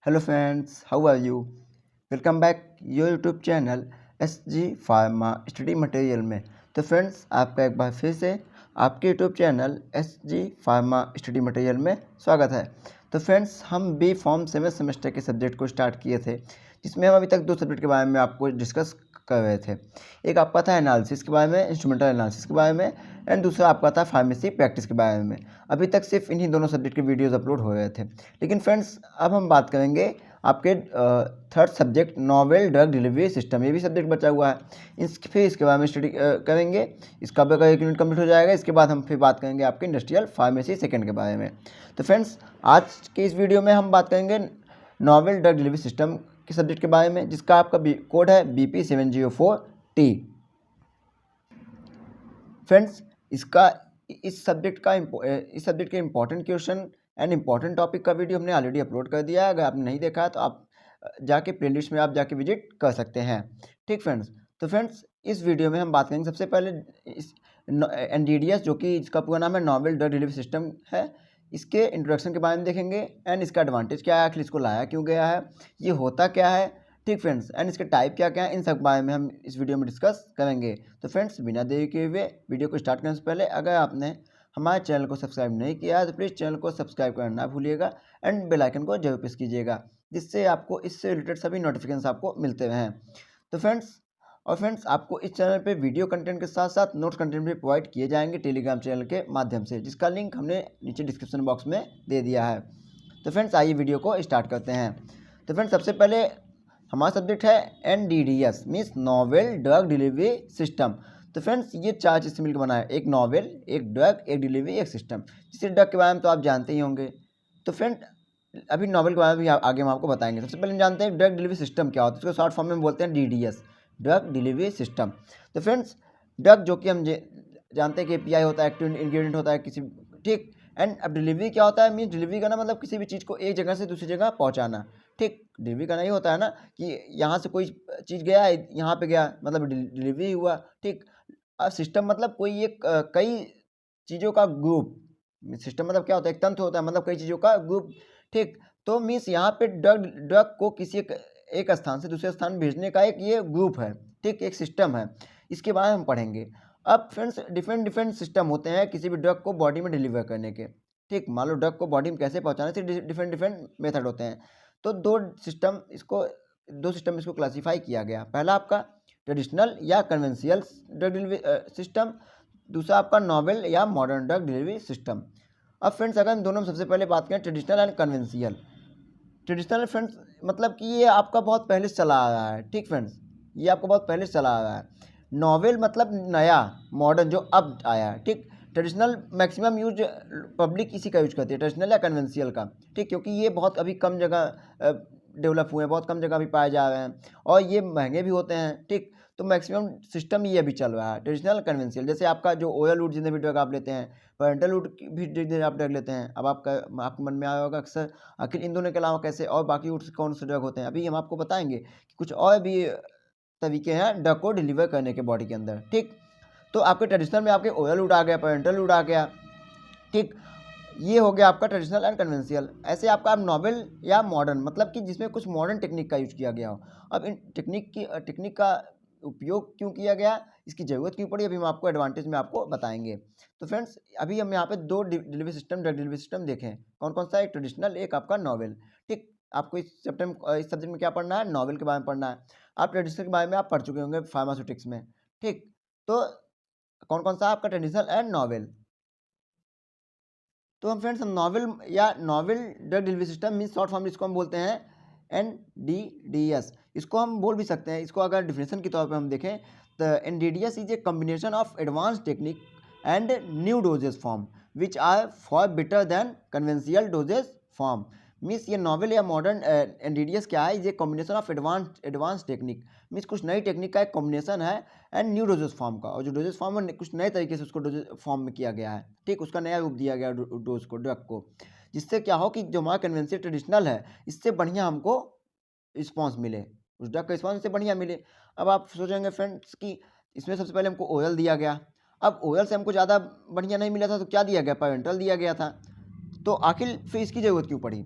Hello friends, how are you? Welcome back your YouTube channel SG pharma study material में। तो friends, आपका एक बार फिर से आपके YouTube channel SG pharma study material में स्वागत है। तो फ्रेंड्स, हम बी फॉर्म 7 सेमेस्टर के सब्जेक्ट को स्टार्ट किए थे, जिसमें हम अभी तक दो सब्जेक्ट के बारे में आपको डिस्कस कर रहे थे। एक आपका था एनालिसिस के बारे में, इंस्ट्रूमेंटल एनालिसिस के बारे में, एंड दूसरा आपका था फार्मेसी प्रैक्टिस के बारे में। अभी तक सिर्फ इन्हीं दोनों सब्जेक्ट के वीडियोज़ अपलोड हो रहे थे। लेकिन फ्रेंड्स, अब हम बात करेंगे आपके third subject novel drug delivery system. ये भी सब्जेक्ट बचा हुआ है। फिर इसके बारे में स्टडी करेंगे। इसका भी एक यूनिट कंप्लीट हो जाएगा। इसके बाद हम फिर बात करेंगे आपके इंडस्ट्रियल फार्मेसी सेकंड के बारे में। तो फ्रेंड्स, आज के इस वीडियो में हम बात करेंगे नॉवेल ड्रग डिलीवरी सिस्टम के सब्जेक्ट के बारे में, जिसका आपका कोड है BP704T। फ्रेंड्स, इस सब्जेक्ट के important question and important topic का वीडियो हमने ऑलरेडी अपलोड कर दिया है। अगर आपने नहीं देखा है तो आप जाके प्लेलिस्ट में आप जाके विजिट कर सकते हैं। ठीक फ्रेंड्स, तो फ्रेंड्स, इस वीडियो में हम बात करेंगे सबसे पहले इस NDDS, जो कि इसका पूरा नाम है नॉवेल ड्रग डिलीवरी सिस्टम है। इसके इंट्रोडक्शन के बारे में देखेंगे एंड इसका एडवांटेज क्या है, आखिर इसको लाया क्यों गया है, ये होता क्या है। ठीक फ्रेंड्स, एंड इसके टाइप क्या क्या है, इन सब बारे में हम इस वीडियो में डिस्कस करेंगे। तो फ्रेंड्स, बिना देरी किए हुए वीडियो को स्टार्ट करने से पहले अगर आपने हमारे चैनल को सब्सक्राइब नहीं किया है तो प्लीज़ चैनल को सब्सक्राइब करना ना भूलिएगा एंड बेल आइकन को जरूर प्रेस कीजिएगा, जिससे आपको इससे रिलेटेड सभी नोटिफिकेशन आपको मिलते रहें। तो फ्रेंड्स, आपको इस चैनल पे वीडियो कंटेंट के साथ साथ नोट्स कंटेंट भी प्रोवाइड किए जाएंगे टेलीग्राम चैनल के माध्यम से, जिसका लिंक हमने नीचे डिस्क्रिप्शन बॉक्स में दे दिया है। तो फ्रेंड्स, आइए वीडियो को स्टार्ट करते हैं। तो फ्रेंड्स, सबसे पहले हमारा सब्जेक्ट है NDDS means novel drug delivery system. तो फ्रेंड्स, ये चार चीज़ से मिलकर बना है, एक नॉवेल, एक ड्रग, एक डिलीवरी, एक सिस्टम। जिससे ड्रग के बारे में तो आप जानते ही होंगे। तो फ्रेंड, अभी नॉवेल के बारे में भी आगे हम आपको बताएंगे। सबसे पहले हम जानते हैं ड्रग डिलीवरी सिस्टम क्या होता है। इसको शॉर्ट फॉर्म में बोलते हैं DDS, ड्रग डिलीवरी सिस्टम। तो फ्रेंड्स, ड्रग जो कि हम जानते हैं कि API होता है, एक्टिव इंग्रेडिएंट होता है किसी, ठीक। एंड अब डिलीवरी क्या होता है, मीन्स डिलीवरी करना मतलब किसी भी चीज़ को एक जगह से दूसरी जगह पहुँचाना। ठीक, डिलीवरी करना ही होता है ना कि यहाँ से कोई चीज़ गया यहाँ पे गया, मतलब डिलीवरी हुआ। ठीक, अब सिस्टम मतलब कोई एक कई चीज़ों का ग्रुप। सिस्टम मतलब क्या होता है, एक तंत्र होता है, मतलब कई चीज़ों का ग्रुप। ठीक, तो मीन्स यहाँ पे ड्रग को किसी एक स्थान से दूसरे स्थान भेजने का एक ये ग्रुप है। ठीक, एक सिस्टम है। इसके बारे में हम पढ़ेंगे। अब फ्रेंड्स, डिफरेंट सिस्टम होते हैं किसी भी ड्रग को बॉडी में डिलीवर करने के। ठीक, मान लो ड्रग को बॉडी में कैसे पहुँचाने से डिफरेंट मेथड होते हैं। तो दो सिस्टम इसको क्लासीफाई किया गया। पहला आपका ट्रेडिशनल या कन्वेंशियल ड्रग डिलीवरी सिस्टम, दूसरा आपका नॉवेल या मॉडर्न ड्रग डिलीवरी सिस्टम। अब फ्रेंड्स, अगर हम दोनों में सबसे पहले बात करें traditional and conventional. Traditional friends मतलब कि ये आपका बहुत पहले से चला आ रहा है। ठीक फ्रेंड्स, ये आपका बहुत पहले से चला आ रहा है। नॉवेल मतलब नया, मॉडर्न, जो अब आया है। ठीक, ट्रेडिशनल मैक्सिमम यूज पब्लिक इसी का यूज करती है, ट्रेडिशनल या कन्वेंशियल का। ठीक, क्योंकि ये बहुत अभी कम जगह डेवलप हुए हैं, बहुत कम जगह अभी पाए जा रहे हैं और ये महंगे भी होते हैं। ठीक, तो मैक्सिमम सिस्टम ये अभी चल रहा है, ट्रेडिशनल कन्वेंशियल। जैसे आपका जो ओयल वुड जितने भी ड्रग आप लेते हैं, पेरेंटल वुड भी जितने आप ड्रग लेते हैं। अब आपके मन में आया होगा अक्सर, आखिर इन दोनों के अलावा कैसे और बाकी वुड्स कौन से ड्रग होते हैं। अभी हम आपको बताएंगे कि कुछ और भी तरीके हैं ड्रग को डिलीवर करने के बॉडी के अंदर। ठीक, तो आपके ट्रेडिशनल में आपके ओयल वुड आ गया, पेरेंटल वुड आ गया। ठीक, ये हो गया आपका ट्रेडिशनल एंड कन्वेंशियल। ऐसे आपका अब नॉवेल या मॉडर्न मतलब कि जिसमें कुछ मॉडर्न टेक्निक का यूज किया गया हो। अब इन टेक्निक का उपयोग क्यों किया गया, इसकी ज़रूरत क्यों पड़ी, अभी हम आपको एडवांटेज में आपको बताएंगे। तो फ्रेंड्स, अभी हम यहाँ पे दो delivery system, drug delivery system देखें। कौन कौन सा, एक ट्रेडिशनल, एक आपका नॉवेल। ठीक, आपको इस सब्जेक्ट में क्या पढ़ना है, नॉवेल के बारे में पढ़ना है। आप ट्रेडिशनल के बारे में आप पढ़ चुके होंगे फार्मास्यूटिक्स में। ठीक, तो कौन कौन सा आपका ट्रेडिशनल एंड नॉवेल। तो हम फ्रेंड्स, हम novel drug delivery system mean short form इसको हम बोलते हैं NDDS। इसको हम बोल भी सकते हैं, इसको अगर डिफिनेशन के तौर पे हम देखें तो NDDS is a combination of advance technique and new dosage form which are for better than conventional dosage form. Means ये नॉवेल या मॉडर्न NDDS क्या है, ये combination of advance technique, means कुछ नई टेक्निक का एक कॉम्बिनेशन है, एंड न्यू डोजेस फॉर्म का। और जो डोजेस फॉर्म है कुछ नए तरीके से उसको डोजेस फॉर्म में किया गया है। ठीक, उसका नया रूप दिया गया डोज को, ड्रग को, जिससे क्या हो कि जो हमारा कन्वेंशियल ट्रेडिशनल है इससे बढ़िया हमको रिस्पॉन्स मिले, उस ड्रग का रिस्पॉन्स इससे बढ़िया मिले। अब आप सोचेंगे फ्रेंड्स कि इसमें सबसे पहले हमको ओरल दिया गया। अब ओरल से हमको ज़्यादा बढ़िया नहीं मिला था तो क्या दिया गया, पेरेंटल दिया गया था। तो आखिर फिर इसकी ज़रूरत क्यों पड़ी।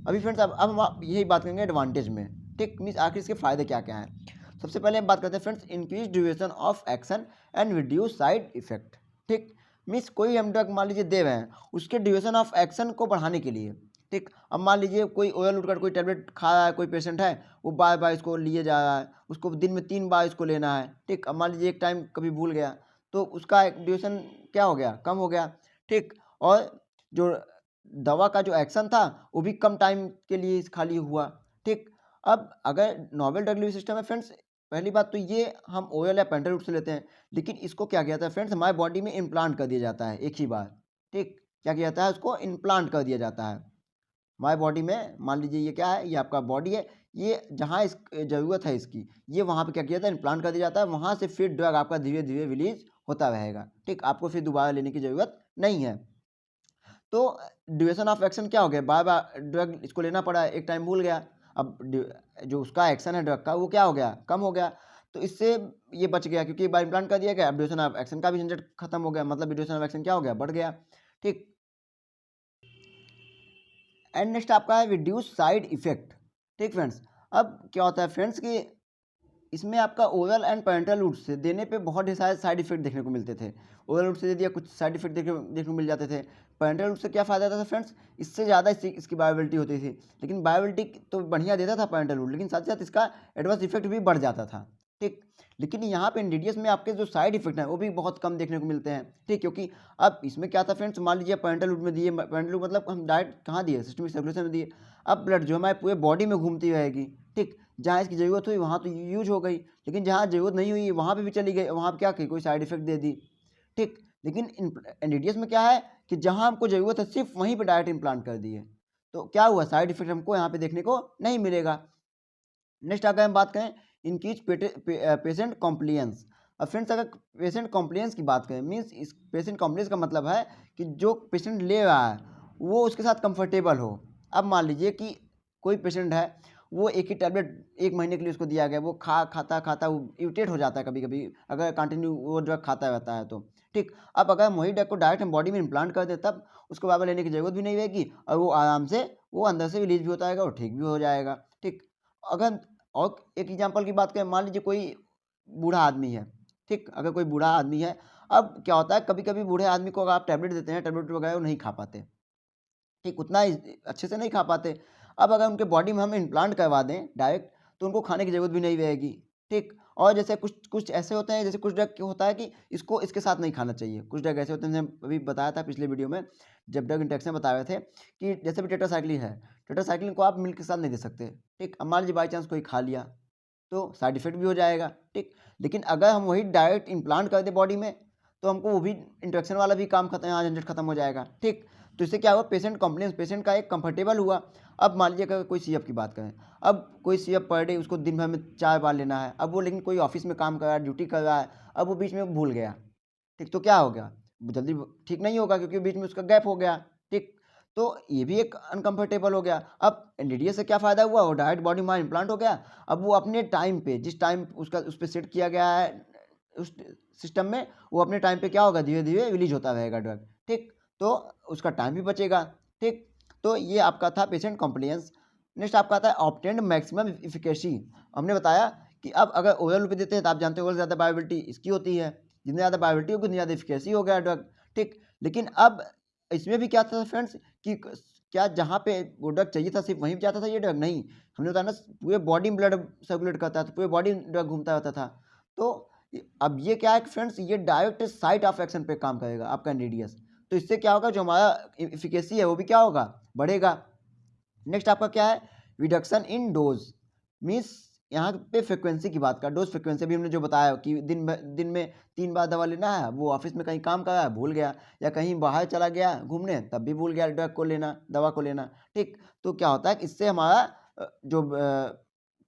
अभी फ्रेंड्स अब हम यही बात करेंगे एडवांटेज में, ठीक, मीन्स आखिर इसके फायदे क्या क्या हैं। सबसे पहले हम बात करते हैं friends increase duration of action and reduce side effect, ठीक, मीन्स कोई हम ड्रग मान लीजिए दे रहे हैं उसके ड्यूरेशन ऑफ एक्शन को बढ़ाने के लिए, ठीक। अब मान लीजिए कोई ओवरलोड उठकर कोई टैबलेट खा रहा है, कोई पेशेंट है वो बार बार इसको लिए जा रहा है, उसको दिन में 3 बार इसको लेना है, ठीक। अब मान लीजिए एक टाइम कभी भूल गया तो उसका ड्यूरेशन क्या हो गया, कम हो गया, ठीक। और जो दवा का जो एक्शन था वो भी कम टाइम के लिए खाली हुआ, ठीक। अब अगर नॉवेल ड्रग डिलीवरी सिस्टम है फ्रेंड्स, पहली बात तो ये हम ओरल या पेंटल रूट से लेते हैं, लेकिन इसको क्या किया जाता है फ्रेंड्स, हमारे बॉडी में इम्प्लांट कर दिया जाता है एक ही बार, ठीक। क्या किया जाता है, उसको इम्प्लांट कर दिया जाता है हमारे बॉडी में। मान लीजिए ये क्या है, ये आपका बॉडी है, ये जहाँ इस ज़रूरत है इसकी, ये वहाँ पे क्या किया जाता है, इम्प्लांट कर दिया जाता है, वहाँ से फिर ड्रग आपका धीरे धीरे रिलीज होता रहेगा, ठीक। आपको फिर दोबारा लेने की ज़रूरत नहीं है। तो ड्यूरेशन ऑफ एक्शन क्या हो गया, बार बार ड्रग इसको लेना पड़ा, एक टाइम भूल गया, अब जो उसका एक्शन है ड्रग का वो क्या हो गया, कम हो गया। तो इससे ये बच गया क्योंकि बार इम्प्लांट कर दिया गया, अब ड्यूरेशन ऑफ एक्शन का भी झंझट खत्म हो गया, मतलब ड्यूरेशन ऑफ एक्शन क्या हो गया, बढ़ गया, ठीक। एंड नेक्स्ट आपका है रिड्यूस साइड इफेक्ट, ठीक फ्रेंड्स। अब क्या होता है फ्रेंड्स कि इसमें आपका ओरल एंड पेरेंटल रूट से देने पे बहुत ही सारे साइड इफेक्ट देखने को मिलते थे। ओरल रूट से दे दिया, कुछ साइड इफेक्ट देखने को मिल जाते थे। पेरेंटल रूट से क्या फ़ायदा था फ्रेंड्स, इससे ज़्यादा इसकी बायोबिलिटी होती थी, लेकिन बायोबिलिटी तो बढ़िया देता था पेरेंटल रूट, लेकिन साथ ही साथ इसका एडवर्स इफेक्ट भी बढ़ जाता था, ठीक। लेकिन यहाँ पे एनडीडीएस में आपके जो साइड इफेक्ट हैं वो भी बहुत कम देखने को मिलते हैं, ठीक। क्योंकि अब इसमें क्या था फ्रेंड्स, मान लीजिए पेरेंटल रूट में दिए, पेरेंटल रूट मतलब हम डायरेक्ट कहाँ दिए, सिस्टमिक सर्कुलेशन में दिए। अब ब्लड जो हमारे पूरे बॉडी में घूमती रहेगी, ठीक। जहाँ इसकी ज़रूरत हुई वहाँ तो यूज हो गई, लेकिन जहाँ ज़रूरत नहीं हुई वहाँ पे भी चली गई, वहाँ पे क्या की, कोई साइड इफेक्ट दे दी, ठीक। लेकिन एनडीडीएस में क्या है कि जहाँ हमको ज़रूरत है सिर्फ वहीं पे डायरेक्ट इम्प्लांट कर दिए, तो क्या हुआ, साइड इफेक्ट हमको यहाँ पे देखने को नहीं मिलेगा। नेक्स्ट अगर हम बात करें इनकीज पेशेंट कॉम्प्लियंस। अब फ्रेंड्स अगर पेशेंट कॉम्प्लियंस की बात करें, मीन्स इस पेशेंट कॉम्प्लियंस का मतलब है कि जो पेशेंट ले रहा है वो उसके साथ कंफर्टेबल हो। अब मान लीजिए कि कोई पेशेंट है, वो एक ही टैबलेट 1 महीने के लिए उसको दिया गया, वो खाता खाता वो इरिटेट हो जाता है कभी कभी, अगर कंटिन्यू वो ड्रग खाता रहता है तो, ठीक। अब अगर हम वही ड्रग को डायरेक्ट हम बॉडी में इम्प्लांट कर दें तब उसको बार बार लेने की जरूरत भी नहीं रहेगी, और वो आराम से वो अंदर से रिलीज भी होता रहेगा और ठीक भी हो जाएगा, ठीक। अगर और एक एग्जांपल की बात करें, मान लीजिए कोई बूढ़ा आदमी है, ठीक। अगर कोई बूढ़ा आदमी है, अब क्या होता है कभी कभी बूढ़े आदमी को अगर आप टैबलेट देते हैं, टैबलेट वगैरह वो नहीं खा पाते, ठीक, उतना अच्छे से नहीं खा पाते। अब अगर उनके बॉडी में हम इम्प्लांट करवा दें डायरेक्ट, तो उनको खाने की ज़रूरत भी नहीं रहेगी, ठीक। और जैसे कुछ कुछ ऐसे होते हैं, जैसे कुछ ड्रग होता है कि इसको इसके साथ नहीं खाना चाहिए, कुछ ड्रग ऐसे होते हैं, जैसे अभी बताया था पिछले वीडियो में जब ड्रग इंटरेक्शन बता रहे थे कि जैसे भी टेट्रासाइक्लिन है, टेट्रासाइक्लिन को आप मिल्क के साथ नहीं दे सकते, ठीक। अब मान लीजिए बाई चांस कोई खा लिया तो साइड इफेक्ट भी हो जाएगा, ठीक। लेकिन अगर हम वही डायरेक्ट इम्प्लांट कर दें बॉडी में, तो हमको वो भी इंट्रैक्शन वाला भी काम खत्म, यहाँ झंझट खत्म हो जाएगा, ठीक। तो इससे क्या हुआ, पेशेंट कॉम्प्लेंस, पेशेंट का एक कंफर्टेबल हुआ। अब मान लीजिए अगर कोई सीएफ की बात करें, अब कोई सीएफ पर डे उसको दिन भर में 4 बार लेना है, अब वो लेकिन कोई ऑफिस में काम कर रहा है, ड्यूटी कर रहा है, अब वो बीच में भूल गया, ठीक। तो क्या हो गया, जल्दी ठीक नहीं होगा क्योंकि बीच में उसका गैप हो गया, ठीक। तो ये भी एक अनकंफर्टेबल हो गया। अब एनडीडीएस से क्या फ़ायदा हुआ, वो डायरेक्ट बॉडी में इम्प्लांट हो गया, अब वो अपने टाइम पे, जिस टाइम उसका उस पर सेट किया गया है उस सिस्टम में, वो अपने टाइम पे क्या होगा, धीरे धीरे रिलीज होता रहेगा ड्रग, ठीक। तो उसका टाइम भी बचेगा, ठीक। तो ये आपका था पेशेंट कॉम्प्लियंस। नेक्स्ट आपका आता है ऑब्टेन्ड मैक्सिमम इफिकेसी। हमने बताया कि अब अगर ओरल पे देते हैं तो आप जानते हो ओरल ज़्यादा बायोबिलिटी इसकी होती है, जितनी ज़्यादा बायोबिलिटी होगी उतनी ज़्यादा इफिकेसी हो गया ड्रग, ठीक। लेकिन अब इसमें भी क्या था फ्रेंड्स कि क्या जहाँ पे वो ड्रग चाहिए था सिर्फ वहीं पे जाता था ये ड्रग, नहीं, हमने बताया ना पूरे बॉडी में ब्लड सर्कुलेट करता था, पूरे बॉडी में ड्रग घूमता रहता था। तो अब ये क्या है कि फ्रेंड्स ये डायरेक्ट साइट ऑफ एक्शन पे काम करेगा आपका एनडीडीएस, तो इससे क्या होगा, जो हमारा इफिकेसी है वो भी क्या होगा, बढ़ेगा। नेक्स्ट आपका क्या है, रिडक्शन इन डोज, मीन्स यहाँ पे फ्रिक्वेंसी की बात कर, डोज फ्रिक्वेंसी भी हमने जो बताया कि दिन में 3 बार दवा लेना है, वो ऑफिस में कहीं काम कर रहा है भूल गया, या कहीं बाहर चला गया घूमने तब भी भूल गया ड्रग को लेना, दवा को लेना, ठीक। तो क्या होता है कि इससे हमारा जो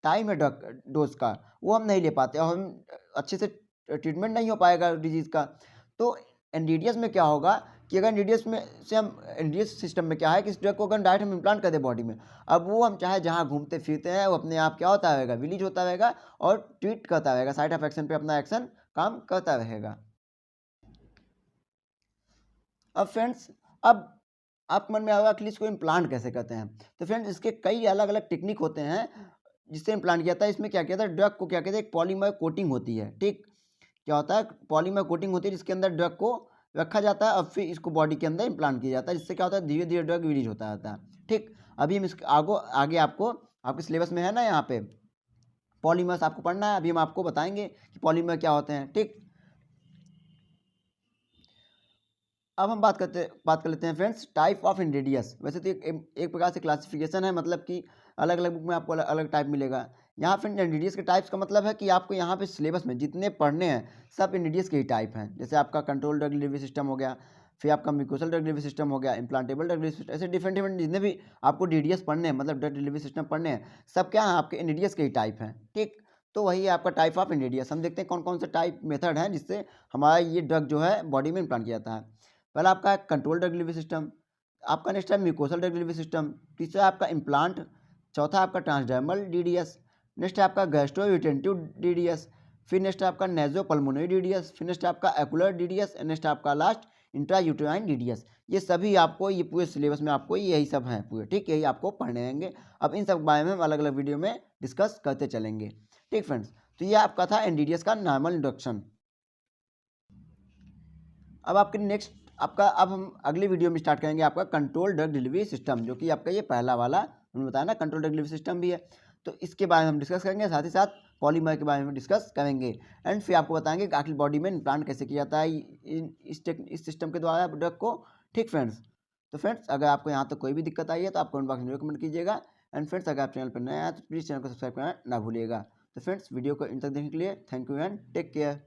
टाइम है ड्रग डोज का वो हम नहीं ले पाते, और हम अच्छे से ट्रीटमेंट नहीं हो पाएगा डिजीज़ का। तो एनडीडीएस में क्या होगा कि अगर एनडीडीएस में से हम एनडीडीएस सिस्टम में क्या है कि इस ड्रग को अगर डायरेक्ट हम इम्प्लांट कर दें बॉडी में, अब वो हम चाहे जहाँ घूमते फिरते हैं वो अपने आप क्या होता रहेगा, रिलीज होता रहेगा और ट्रीट करता रहेगा, साइड ऑफ एक्शन पे अपना एक्शन काम करता रहेगा। अब फ्रेंड्स अब आपके मन में आएगा कि इसको इम्प्लांट कैसे करते हैं। तो फ्रेंड्स इसके कई अलग अलग टेक्निक होते हैं जिससे इम्प्लांट किया जाता है। इसमें क्या किया जाता है, ड्रग को क्या कहते हैं, एक पॉलीमर कोटिंग होती है। ठीक, क्या होता है, पॉलीमर कोटिंग होती है जिसके अंदर ड्रग को रखा जाता है और फिर इसको बॉडी के अंदर इम्प्लांट किया जाता है, जिससे क्या होता है धीरे धीरे ड्रग रिलीज होता रहता है। ठीक, अभी हम इसके आगे आपको आपके सिलेबस में है ना यहाँ पे पॉलीमर्स आपको पढ़ना है, अभी हम आपको बताएंगे कि पॉलीमर क्या होते हैं। ठीक, अब हम बात कर लेते हैं फ्रेंड्स टाइप ऑफ इंग्रेडिएंट्स। वैसे तो एक प्रकार से क्लासिफिकेशन है, मतलब कि अलग अलग बुक में आपको अलग अलग टाइप मिलेगा। यहाँ फ्रेंड इंग्रेडिएंट्स के टाइप्स का मतलब है कि आपको यहाँ पे सिलेबस में जितने पढ़ने हैं सब इंग्रेडिएंट्स के ही टाइप हैं। जैसे आपका कंट्रोल ड्रग डिलीवरी सिस्टम हो गया, फिर आपका म्यूकोसल ड्रग डिलीवरी सिस्टम हो गया, इम्प्लांटेबल ड्रग डिलीवरी सिस्टम, ऐसे डिफरेंट डिफरेंट जितने भी आपको डीडीएस पढ़ने हैं, मतलब ड्रग डिलीवरी सिस्टम पढ़ने हैं, सब क्या है आपके इंग्रेडिएंट्स के ही टाइप हैं। ठीक, तो वही है आपका टाइप ऑफ इंग्रेडिएंट्स। हम देखते हैं कौन कौन से टाइप मेथड हैं जिससे हमारा ये ड्रग जो है बॉडी में इम्प्लांट किया जाता है। पहला आपका कंट्रोल ड्रग डिलीवरी सिस्टम, आपका नेक्स्ट है म्यूकोसल ड्रग डिलीवरी सिस्टम, तीसरा आपका इम्प्लांट, चौथा आपका ट्रांसडर्मल डीडीएस, नेक्स्ट है आपका गैस्ट्रोयूटेंटिव डीडीएस, फिर नेक्स्ट है आपका नेजो पल्मोनरी डीडीएस, फिर नेक्स्ट है आपका एक्युलर डीडीएस, नेक्स्ट है आपका लास्ट इंट्रायूटेराइन डीडीएस। ये सभी आपको ये पूरे सिलेबस में आपको यही सब हैं पूरे। ठीक, यही आपको पढ़ने रहेंगे। अब इन सब बारे में हम अलग अलग वीडियो में डिस्कस करते चलेंगे। ठीक फ्रेंड्स, तो ये आपका था एनडीडीएस का नॉर्मल इंट्रोडक्शन। अब आपके नेक्स्ट आपका अब हम अगली वीडियो में स्टार्ट करेंगे आपका कंट्रोल ड्रग डिलीवरी सिस्टम, जो कि आपका ये पहला वाला हमने बताया ना कंट्रोल ड्रग डिलीवरी सिस्टम भी है। तो इसके बारे में हम डिस्कस करेंगे, साथ ही साथ पॉलीमर के बारे में डिस्कस करेंगे, एंड फिर आपको बताएंगे कि आखिर बॉडी में इम्प्लांट कैसे किया जाता है इस सिस्टम के द्वारा ड्रग को। ठीक फ्रेंड्स, तो फ्रेंड्स अगर आपको यहाँ तक कोई भी दिक्कत आई है तो आप कमेंट बॉक्स में कमेंट कीजिएगा। एंड फ्रेंड्स अगर आप चैनल पर नए आए तो प्लीज़ चैनल को सब्सक्राइब करना ना भूलिएगा। तो फ्रेंड्स वीडियो को इन तक देखने के लिए thank you and take care.